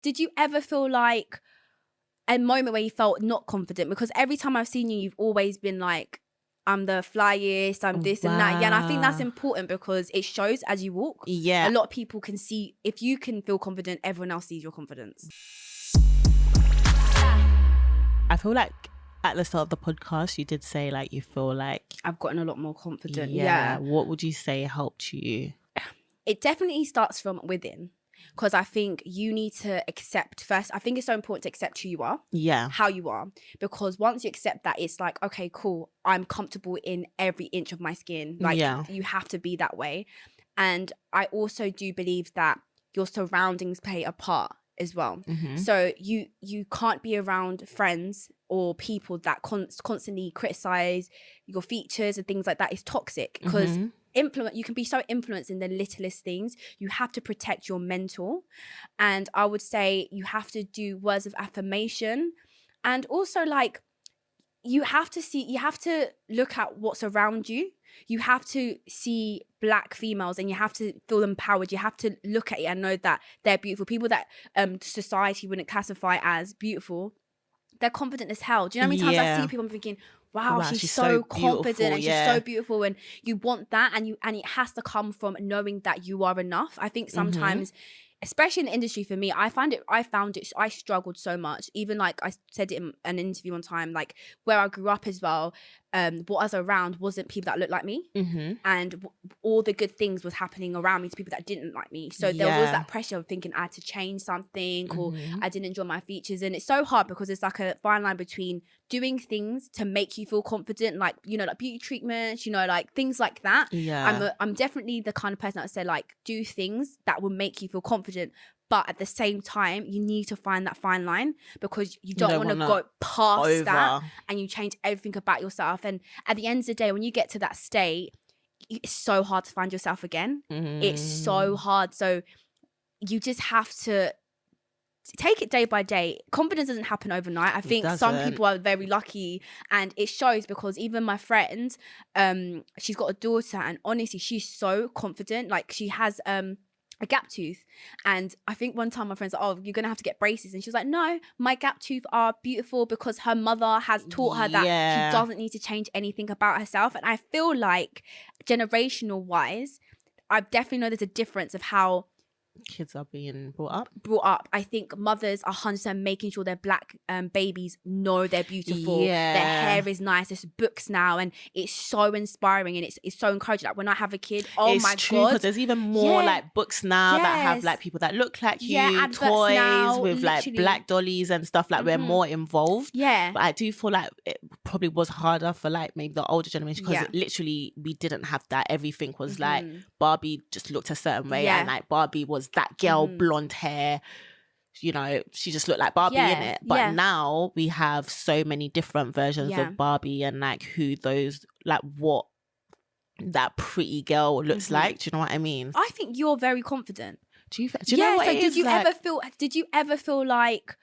did you ever feel like a moment where you felt not confident? Because every time I've seen you, you've always been like, I'm the flyest, I'm this and that. Yeah, and I think that's important because it shows as you walk. Yeah. A lot of people can see, if you can feel confident, everyone else sees your confidence. I feel like at the start of the podcast, you did say like you feel like I've gotten a lot more confident. Yeah. What would you say helped you? It definitely starts from within. Because I think you need to accept first. I think it's so important to accept who you are. Yeah. How you are. Because once you accept that, it's like, okay, cool. I'm comfortable in every inch of my skin. Like, you have to be that way. And I also do believe that your surroundings play a part as well. Mm-hmm. So you can't be around friends or people that constantly criticize your features and things like that. Is toxic. Because you can be so influenced in the littlest things. You have to protect your mental, and I would say you have to do words of affirmation, and also like you have to look at what's around you. You have to see Black females and you have to feel empowered. You have to look at it and know that they're beautiful. People that society wouldn't classify as beautiful, they're confident as hell. Do you know how many times I see people, I'm thinking, wow, she's so confident and she's so beautiful, and you want that, and it has to come from knowing that you are enough. I think sometimes, especially in the industry, for me, I struggled so much. Even like I said it in an interview one time, like where I grew up as well, what I was around wasn't people that looked like me, and all the good things was happening around me to people that didn't like me. So there was always that pressure of thinking I had to change something, or I didn't enjoy my features. And it's so hard because it's like a fine line between doing things to make you feel confident, like, you know, like beauty treatments, you know, like things like that. I'm definitely the kind of person that would say like do things that will make you feel confident, but at the same time you need to find that fine line, because you don't want to go past that and you change everything about yourself. And at the end of the day, when you get to that state, it's so hard to find yourself again. It's so hard. So you just have to take it day by day. Confidence doesn't happen overnight. I think some people are very lucky, and it shows, because even my friend, she's got a daughter, and honestly she's so confident. Like she has a gap tooth, and I think one time my friend's like, oh, you're gonna have to get braces, and she was like, no, my gap tooth are beautiful because her mother has taught her that she doesn't need to change anything about herself. And I feel like generational wise, I definitely know there's a difference of how kids are being brought up. I think mothers are 100% making sure their Black babies know they're beautiful, their hair is nice. There's books now, and it's so inspiring, and it's so encouraging. Like when I have a kid, it's my true, god, because there's even more like books now that have like people that look like you, toys now, with literally like Black dollies and stuff. Like we're more involved. But I do feel like it probably was harder for like maybe the older generation, because literally we didn't have that. Everything was like Barbie just looked a certain way, and like Barbie was that girl, blonde hair, you know, she just looked like Barbie in it. But now we have so many different versions of Barbie, and like who those, like what that pretty girl looks like. Do you know what I mean? I think you're very confident. Do you know what so it is? Did you ever feel like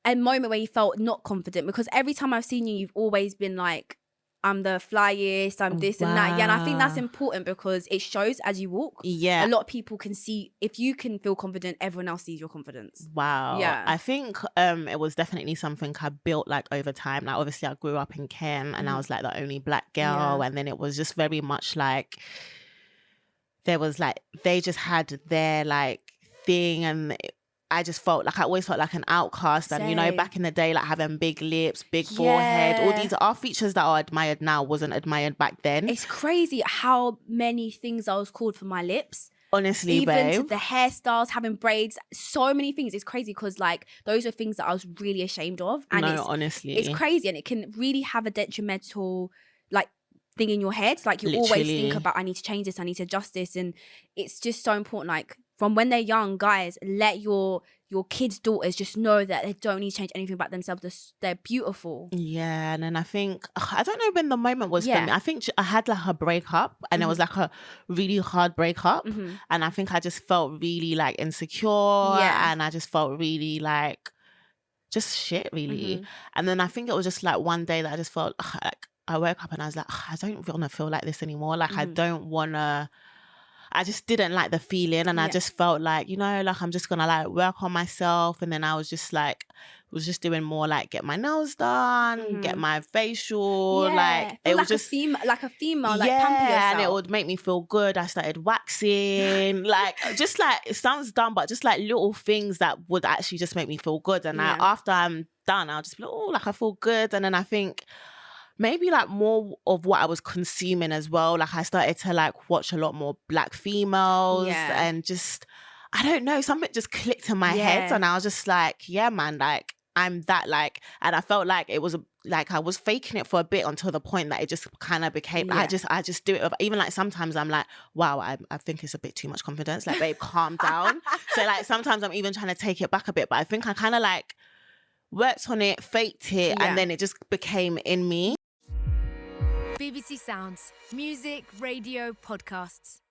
a moment where you felt not confident? Because every time I've seen you, you've always been like, I'm the flyest, I'm this and that. Yeah, and I think that's important because it shows as you walk. A lot of people can see, if you can feel confident, everyone else sees your confidence. Yeah, I think it was definitely something I built like over time. Like obviously I grew up in Kent, and I was like the only Black girl, and then it was just very much like there was like, they just had their like thing, and I just felt like, I always felt like an outcast. And, you know, back in the day, like having big lips, big forehead, all these are features that are admired now, wasn't admired back then. It's crazy how many things I was called for my lips. Honestly, even babe. to the hairstyles, having braids, so many things. It's crazy because like those are things that I was really ashamed of. And honestly, it's crazy, and it can really have a detrimental like thing in your head. Like you always think about, I need to change this, I need to adjust this. And it's just so important, like from when they're young, guys, let your kids' daughters just know that they don't need to change anything about themselves. They're beautiful. Yeah, and then I think, I don't know when the moment was for me. I think I had like a breakup, and it was like a really hard breakup. And I think I just felt really like insecure, and I just felt really like just shit, really. And then I think it was just like one day that I just felt like, I woke up and I was like, I don't want to feel like this anymore. Like I don't want to, I just didn't like the feeling, and I just felt like, you know, like I'm just gonna like work on myself. And then I was just doing more like get my nails done, get my facial, like it was just like a female, like pamper yourself. And it would make me feel good. I started waxing, like just like, it sounds dumb, but just like little things that would actually just make me feel good. And after I'm done, I'll just be like, oh, like I feel good. And then I think maybe like more of what I was consuming as well. Like I started to like watch a lot more Black females and just, I don't know, something just clicked in my head, and I was just like, yeah, man, like I'm that, like, and I felt like it was like I was faking it for a bit until the point that it just kind of became, I just do it. Even like sometimes I'm like, wow, I think it's a bit too much confidence. Like, babe, calm down. So like sometimes I'm even trying to take it back a bit, but I think I kind of like worked on it, faked it, and then it just became in me. BBC Sounds, music, radio, podcasts.